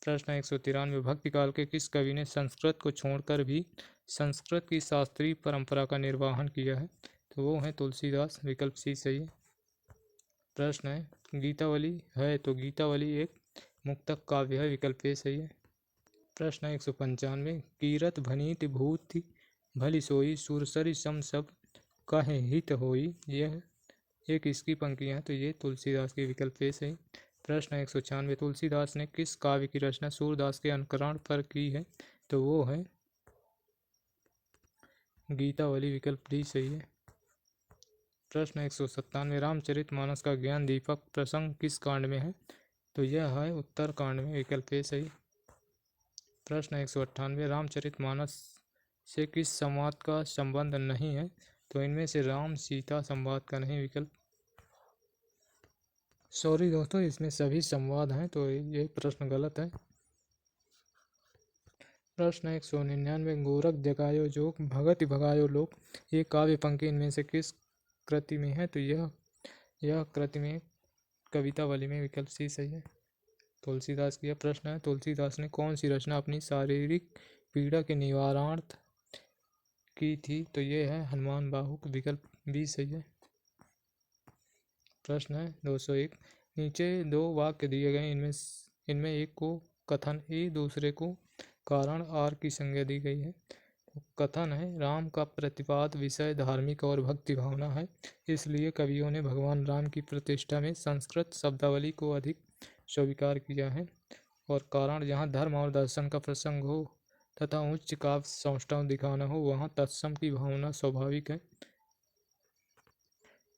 प्रश्न 193, भक्ति काल के किस कवि ने संस्कृत को छोड़कर भी संस्कृत की शास्त्रीय परंपरा का निर्वहन किया है? तो वो है तुलसीदास, विकल्प सी सही है। प्रश्न है गीतावली है? तो गीतावली एक मुक्तक काव्य है, विकल्प ए सही है। प्रश्न 195, कीरत भनीत भूति भली सोई सुरसरी सम सब कहे हित होई, यह एक इसकी पंक्तियां, तो ये तुलसीदास की, विकल्प ए सही। प्रश्न 196, तुलसीदास ने किस काव्य की रचना सूरदास के अनुकरण पर की है? तो वो है गीतावली, विकल्प डी सही है। प्रश्न 197, रामचरितमानस का ज्ञान दीपक प्रसंग किस कांड में है? तो यह है उत्तर कांड में, विकल्प ए सही। प्रश्न 198, रामचरितमानस से किस संवाद का संबंध नहीं है? तो इनमें से राम सीता संवाद का नहीं, विकल्प, सॉरी दोस्तों, इसमें सभी संवाद हैं, तो ये प्रश्न गलत है। प्रश्न 199, गोरख जगायो जोग भगत भगायो लोक, ये काव्य पंक्ति इनमें से किस कृति में है? तो यह कृति में कवितावली में, विकल्प सी सही है। तुलसीदास की यह प्रश्न है, तुलसीदास ने कौन सी रचना अपनी शारीरिक पीड़ा के निवारणार्थ की थी? तो ये है हनुमान बाहुक, विकल्प बी सही है। प्रश्न है 201, नीचे दो वाक्य दिए गए, इनमें एक को कथन ए, दूसरे को कारण आर की संज्ञा दी गई है। तो कथन है, राम का प्रतिपाद विषय धार्मिक और भक्ति भावना है, इसलिए कवियों ने भगवान राम की प्रतिष्ठा में संस्कृत शब्दावली को अधिक स्वीकार किया है। और कारण, जहाँ धर्म और दर्शन का प्रसंग हो तथा उच्च काव्य सौष्ठव दिखाना हो, वहाँ तत्सम की भावना स्वाभाविक है।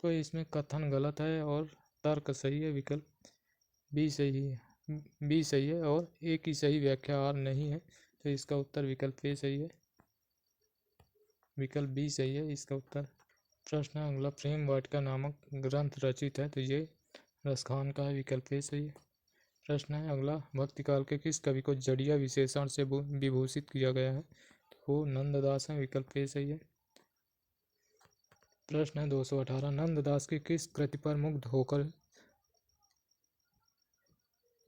तो इसमें कथन गलत है और तर्क सही है, विकल्प बी सही है, बी सही है, और ए की सही व्याख्या आर नहीं है, तो इसका उत्तर विकल्प ए सही है, विकल्प बी सही है इसका उत्तर। प्रश्न अगला, प्रेम वाटिका नामक ग्रंथ रचित है? तो ये रसखान का है, विकल्प ए सही है। प्रश्न है अगला, भक्ति काल के किस कवि को जड़िया विशेषण से विभूषित किया गया है? तो वो नंददास है, विकल्प ए सही है। प्रश्न है 218, नंददास की किस कृति पर मुग्ध होकर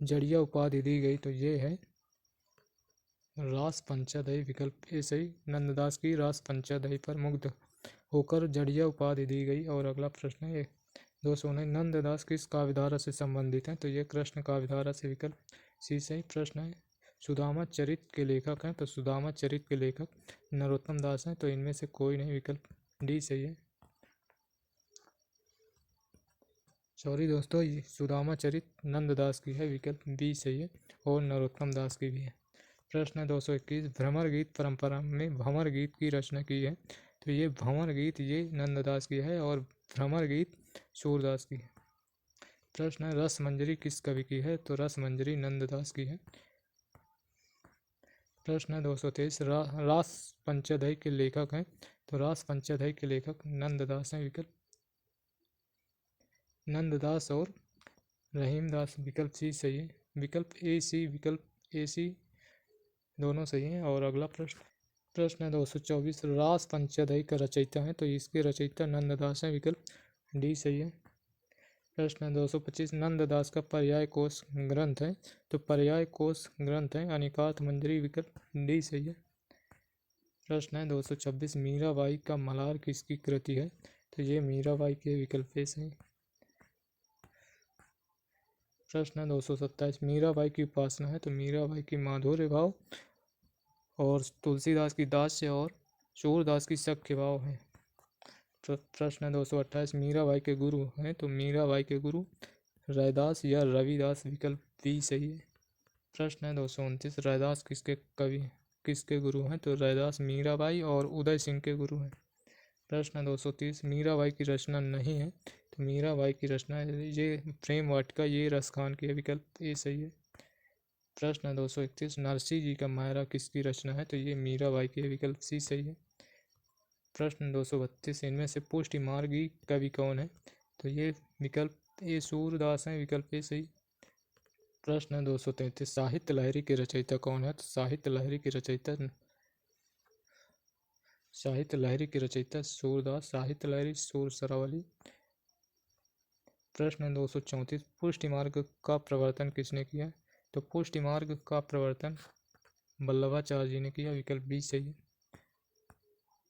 जड़िया उपाधि दी गई? तो ये है रास पंचदई विकल्प ए सही। नंददास की रास पंचदई पर मुग्ध होकर जड़िया उपाधि दी गई। और अगला प्रश्न है 219, नंददास किस काव्यधारा से संबंधित हैं? तो ये कृष्ण काव्यधारा से, विकल्प सी सही। प्रश्न है सुदामा चरित के लेखक हैं? तो सुदामा चरित के लेखक नरोत्तम दास हैं। तो इनमें से कोई नहीं, विकल्प डी सही है। सॉरी दोस्तों, ये सुदामा चरित नंददास की है, विकल्प बी सही है। और नरोत्तम दास की भी है। प्रश्न 221, भ्रमर गीत परंपरा में भंवर गीत की रचना की है? तो ये भंवर गीत ये नंददास की है और भ्रमर गीत सूरदास की है। प्रश्न है रस मंजरी किस कवि की है? तो रस मंजरी नंददास की है। प्रश्न है 223, रास पंचदई के लेखक हैं? तो रास पंचदई के लेखक नंददास हैं, विकल्प नंददास और रहीमदास, विकल्प सी सही है। विकल्प ए सी दोनों सही हैं। और अगला प्रश्न है 224, रास पंचदई का रचयिता है? तो इसके रचयिता नंददास हैं, विकल्प डी सही है। प्रश्न है 225, नंददास का पर्याय कोश ग्रंथ है? तो पर्याय कोश ग्रंथ है अनिकात मंजरी, विकल्प डी सही है। प्रश्न है 226, मीराबाई का मल्हार किसकी कृति है? तो ये मीराबाई के, विकल्प ए सही। प्रश्न है 227, मीराबाई की उपासना है? तो मीराबाई की माधुर्य भाव और तुलसीदास की दास्य और सूरदास की सख्य भाव है। प्रश्न है 228, मीराबाई के गुरु हैं? तो मीराबाई के गुरु रैदास या रविदास, विकल्प बी सही है। प्रश्न है 229, रैदास किसके गुरु हैं? तो रैदास मीराबाई और उदय सिंह के गुरु हैं। प्रश्न 230, मीराबाई की रचना नहीं है? तो मीराबाई की रचना ये प्रेम वाटिका ये रसखान की है, विकल्प ए सही है। प्रश्न 231, नरसिंह जी का मायरा किसकी रचना है? तो ये मीराबाई की है, विकल्प सी सही है। प्रश्न 232, इनमें से पुष्टि मार्गी कवि कौन है? तो ये विकल्प ए सूरदास है, विकल्प ए सही। प्रश्न 233, साहित्य लहरी के रचयिता कौन है? तो साहित्य लहरी के रचयिता सूरदास, साहित्य लहरी सूर सरावली। प्रश्न 234, पुष्टि मार्ग का प्रवर्तन किसने किया? तो पुष्टि मार्ग का प्रवर्तन वल्लभाचार्य जी ने किया, विकल्प बी सही है।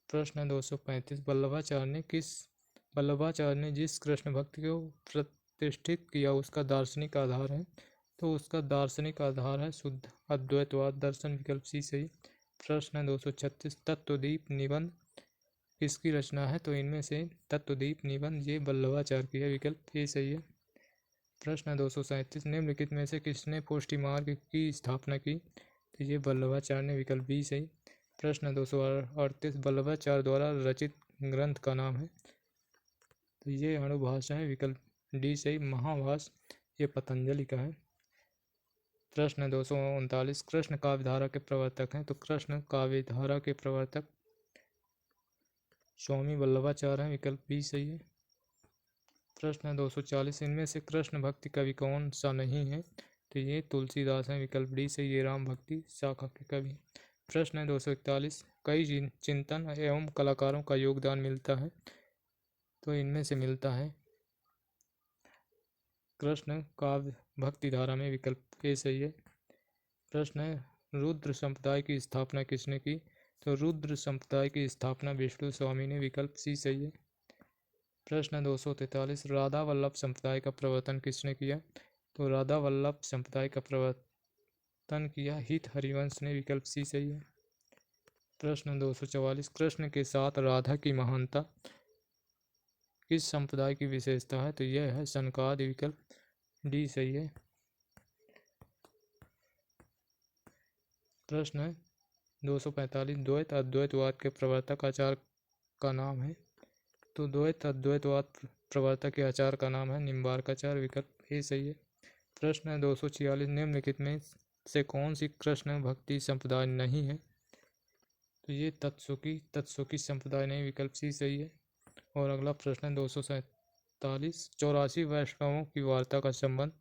प्रश्न 235, वल्लभाचार्य ने जिस कृष्ण भक्ति को प्रतिष्ठित किया उसका दार्शनिक आधार है? तो उसका दार्शनिक आधार है शुद्ध अद्वैतवाद दर्शन, विकल्प सी सही। प्रश्न 236, तत्वदीप निबंध किसकी रचना है? तो इनमें से तत्वदीप निबंध ये वल्लभाचार्य की है, विकल्प ए सही है। प्रश्न 237, निम्नलिखित में से किसने पुष्टि मार्ग की स्थापना की? तो ये वल्लभाचार्य ने, विकल्प बी सही। प्रश्न 238, वल्लभाचार्य द्वारा रचित ग्रंथ का नाम है? तो ये अणुभाषा है, विकल्प डी सही। महाभाष ये पतंजलि का है। प्रश्न 239, कृष्ण काव्यधारा के प्रवर्तक हैं? तो कृष्ण काव्यधारा के प्रवर्तक स्वामी वल्लभाचार्य हैं, विकल्प बी सही है। प्रश्न 240, इनमें से कृष्ण भक्ति कवि कौन सा नहीं है? तो ये तुलसीदास हैं, विकल्प डी सही। ये राम भक्ति शाखा के कवि। प्रश्न 241, कई चिंतन एवं कलाकारों का योगदान मिलता है? तो इनमें से मिलता है कृष्ण काव्य भक्ति धारा में, विकल्प ए सही है। प्रश्न है रुद्र संप्रदाय की स्थापना किसने की? तो रुद्र संप्रदाय की स्थापना विष्णु स्वामी ने, विकल्प सी सही है। प्रश्न 243, राधा वल्लभ संप्रदाय का प्रवर्तन किसने किया? तो राधा वल्लभ संप्रदाय का प्रवर्तन किया हित हरिवंश ने, विकल्प सी सही है। प्रश्न 244, कृष्ण के साथ राधा की महानता किस संप्रदाय की विशेषता है? तो यह है सनकादि, विकल्प डी सही है। प्रश्न है 245, द्वैत अद्वैतवाद के प्रवर्तक आचार्य का नाम है? तो द्वैत अद्वैतवाद प्रवर्तक के आचार्य का नाम है निम्बार्काचार्य, विकल्प ए सही है। प्रश्न है 246, निम्नलिखित में से कौन सी कृष्ण भक्ति संप्रदाय नहीं है? तो ये तत्सुकी संप्रदाय नहीं, विकल्प सी सही है। और अगला प्रश्न है 247, 84 वैष्णवों की वार्ता का संबंध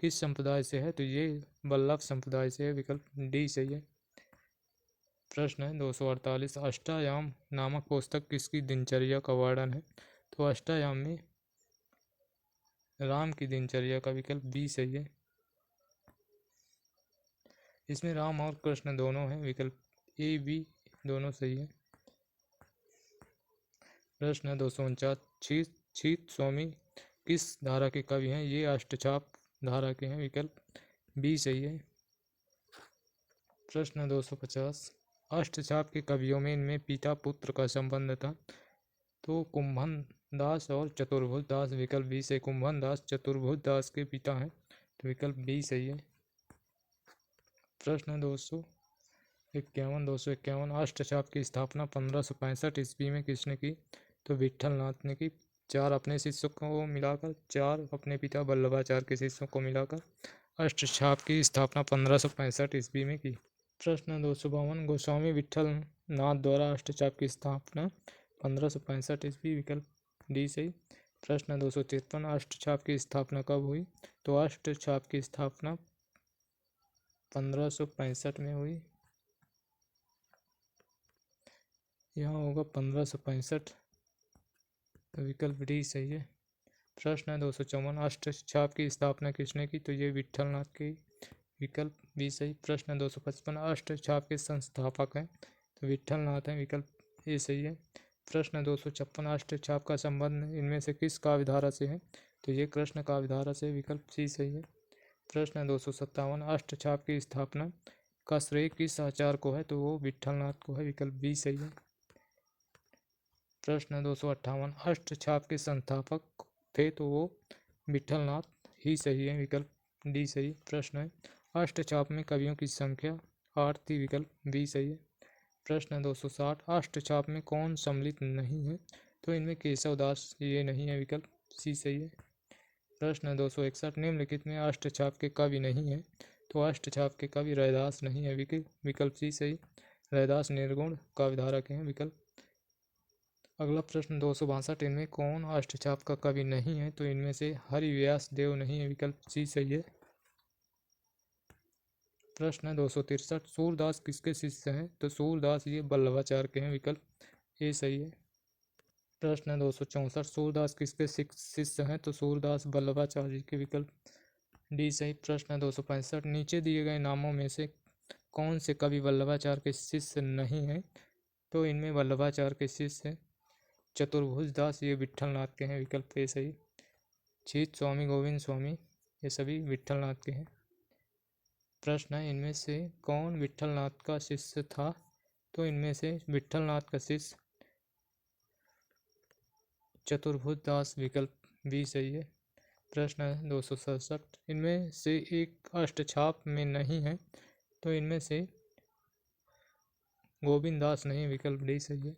किस संप्रदाय से है? तो ये वल्लभ संप्रदाय से है, विकल्प डी सही है। प्रश्न है 248, अष्टायाम नामक पुस्तक किसकी दिनचर्या का वर्णन है? तो अष्टायाम में राम की दिनचर्या का, विकल्प बी सही है। इसमें राम और कृष्ण दोनों हैं, विकल्प ए बी दोनों सही है। प्रश्न 249, छीत स्वामी किस धारा के कवि हैं? ये अष्टचाप धारा के हैं, विकल्प बी सही है। प्रश्न 250, अष्टचाप के कवियों में इनमें पिता पुत्र का संबंध था, तो कुंभन दास और चतुर्भुज दास, विकल्प बी से कुंभन दास चतुर्भुज दास के पिता हैं, तो विकल्प बी सही है। प्रश्न 251 अष्टचाप की स्थापना 1565 ईस्वी में किसने की? तो विठल नाथ ने की। 4 अपने शिष्यों को मिलाकर, 4 अपने पिता वल्लभाचार्य के शिष्यों को मिलाकर अष्टचाप की स्थापना 1565 ईस्वी में की। प्रश्न 252 गोस्वामी विठल नाथ द्वारा अष्टचाप की स्थापना 1565 ईस्वी, विकल्प डी सही। प्रश्न 253 अष्टचाप की स्थापना कब हुई? तो अष्टचाप की स्थापना 1565 में हुई, यहाँ होगा 1565, तो विकल्प डी सही है। प्रश्न 254 अष्टचाप की स्थापना किसने की? तो ये विठल नाथ की, विकल्प बी सही। प्रश्न 255 अष्टचाप के संस्थापक हैं? तो विठल नाथ हैं, विकल्प ए सही है। प्रश्न 256 अष्टचाप का संबंध इनमें से किस काव्य धारा से है? तो ये कृष्ण काव्य धारा से, विकल्प सी सही है। प्रश्न 257 अष्टचाप की स्थापना का श्रेय किस आचार्य को है? तो वो विठल नाथ को है, विकल्प बी सही है। प्रश्न 258 अष्टचाप के संस्थापक थे, तो वो विठल नाथ ही सही है, विकल्प डी सही। प्रश्न है अष्टचाप में कवियों की संख्या 8 थी, विकल्प बी सही है। प्रश्न 260 अष्टचाप में कौन सम्मिलित नहीं है? तो इनमें केशव दास ये नहीं है, विकल्प सी सही है। प्रश्न 261 निम्नलिखित में अष्टचाप के कवि नहीं है? तो अष्टचाप के कवि रैदास नहीं है, विकल्प सी सही। रैदास निर्गुण काव्यधारा के हैं, विकल्प। अगला प्रश्न 262 इनमें कौन अष्टचाप का कवि नहीं है? तो इनमें से हरिव्यास देव नहीं है, विकल्प सी सही है। प्रश्न 263 सूरदास किसके शिष्य हैं? तो सूरदास ये वल्लभाचार्य के हैं, विकल्प ए सही है। प्रश्न 264 सूरदास किसके शिष्य हैं? तो सूरदास वल्लभाचार्य जी के, विकल्प डी सही। प्रश्न 265 नीचे दिए गए नामों में से कौन से कवि वल्लभाचार्य के शिष्य नहीं हैं? तो इनमें वल्लभाचार्य के शिष्य चतुर्भुज दास ये विठल नाथ के हैं, विकल्प ए सही। छीत स्वामी गोविंद स्वामी ये सभी विठल नाथ के हैं। प्रश्न है इनमें से कौन विठल नाथ का शिष्य था? तो इनमें से विठल नाथ का शिष्य चतुर्भुज दास, विकल्प बी सही है। प्रश्न है 267 इनमें से एक अष्टछाप में नहीं है, तो इनमें से गोविंद दास नहीं, विकल्प डी सही है।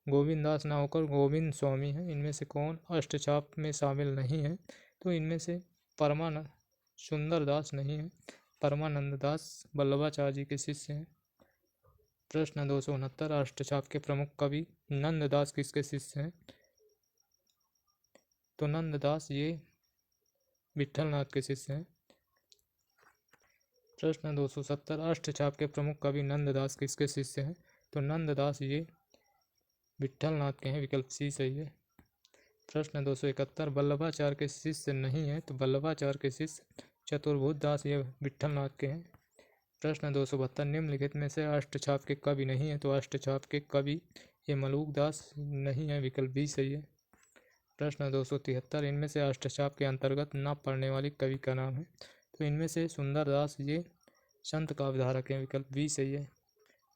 गोविंद दास ना होकर गोविंद स्वामी है। इनमें से कौन अष्टचाप में शामिल नहीं है? तो इनमें से परमानंद सुंदर दास नहीं है, परमानंद दास वल्लभाचार्य जी के शिष्य हैं। प्रश्न 269 अष्टचाप के प्रमुख कवि नंददास किसके शिष्य हैं? तो नंददास ये विठल नाथ के शिष्य हैं। प्रश्न 270 अष्टचाप के प्रमुख कवि नंददास किसके शिष्य हैं? तो नंददास ये विठल नाथ के हैं, विकल्प सी सही है। प्रश्न 271 वल्लभाचार्य के शिष्य नहीं है, तो वल्लभाचार्य के शिष्य चतुर्भुज दास ये विठल नाथ के हैं। प्रश्न 272 निम्नलिखित में से अष्टचाप के कवि नहीं है, तो अष्टचाप के कवि ये मलूक दास नहीं है, विकल्प बी सही है। प्रश्न 273 इनमें से अष्टचाप के अंतर्गत न पढ़ने वाली कवि का नाम है? तो इनमें से सुंदर दास ये संत काव्यधारक हैं, विकल्प बी सही है।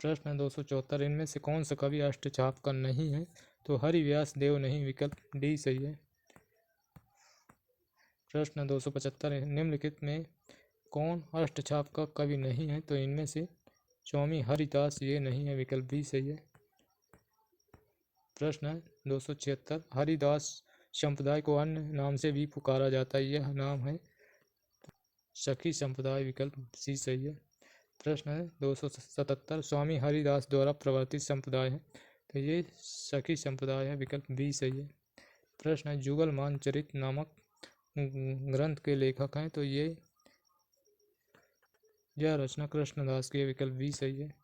प्रश्न 274 इनमें से कौन सा कवि अष्टचाप का नहीं है? तो हरिव्यास देव नहीं, विकल्प डी सही है। प्रश्न 275 निम्नलिखित में कौन अष्टचाप का कवि नहीं है? तो इनमें से स्वामी हरिदास ये नहीं है, विकल्प बी सही है। प्रश्न 276 हरिदास संप्रदाय को अन्य नाम से भी पुकारा जाता है, यह नाम है? सखी संप्रदाय, विकल्प सी सही है। प्रश्न है 277 स्वामी हरिदास द्वारा प्रवर्तित संप्रदाय है, तो ये सखी संप्रदाय है, विकल्प बी सही है। प्रश्न है जुगल मानचरित नामक ग्रंथ के लेखक हैं, तो यह रचना कृष्णदास की है, विकल्प बी सही है।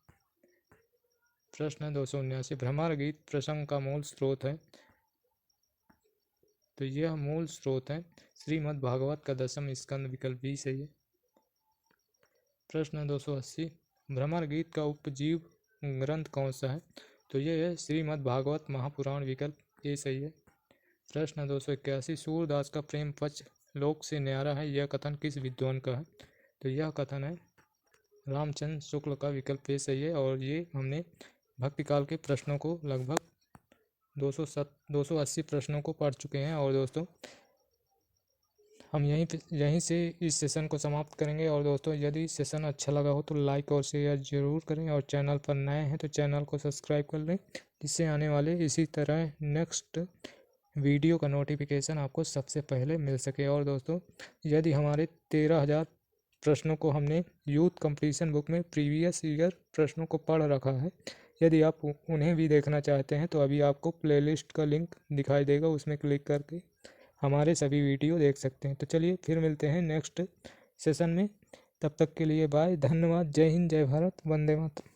प्रश्न 279 भ्रमर गीत प्रसंग का मूल स्रोत है, तो यह मूल स्रोत है श्रीमद् भागवत का 10वां स्कंद, विकल्प बी सही है। प्रश्न 280, भ्रमर गीत का उपजीव ग्रंथ कौन सा है? तो ये है श्रीमद् भागवत महापुराण, विकल्प ए सही है। प्रश्न 281, सूरदास का प्रेम पक्ष लोक से न्यारा है, यह कथन किस विद्वान का है? तो यह कथन है रामचंद्र शुक्ल का, विकल्प ए सही है। और ये हमने भक्ति काल के प्रश्नों को लगभग 280 प्रश्नों को पढ़ चुके हैं। और दोस्तों हम यहीं से इस सेशन को समाप्त करेंगे। और दोस्तों यदि सेशन अच्छा लगा हो तो लाइक और शेयर ज़रूर करें, और चैनल पर नए हैं तो चैनल को सब्सक्राइब कर लें, जिससे आने वाले इसी तरह नेक्स्ट वीडियो का नोटिफिकेशन आपको सबसे पहले मिल सके। और दोस्तों यदि हमारे 13,000 प्रश्नों को हमने यूथ कंपटीशन बुक में प्रीवियस ईयर प्रश्नों को पढ़ रखा है, यदि आप उन्हें भी देखना चाहते हैं तो अभी आपको प्लेलिस्ट का लिंक दिखाई देगा, उसमें क्लिक करके हमारे सभी वीडियो देख सकते हैं। तो चलिए फिर मिलते हैं नेक्स्ट सेशन में, तब तक के लिए बाय, धन्यवाद, जय हिंद, जय भारत, वंदे मातरम।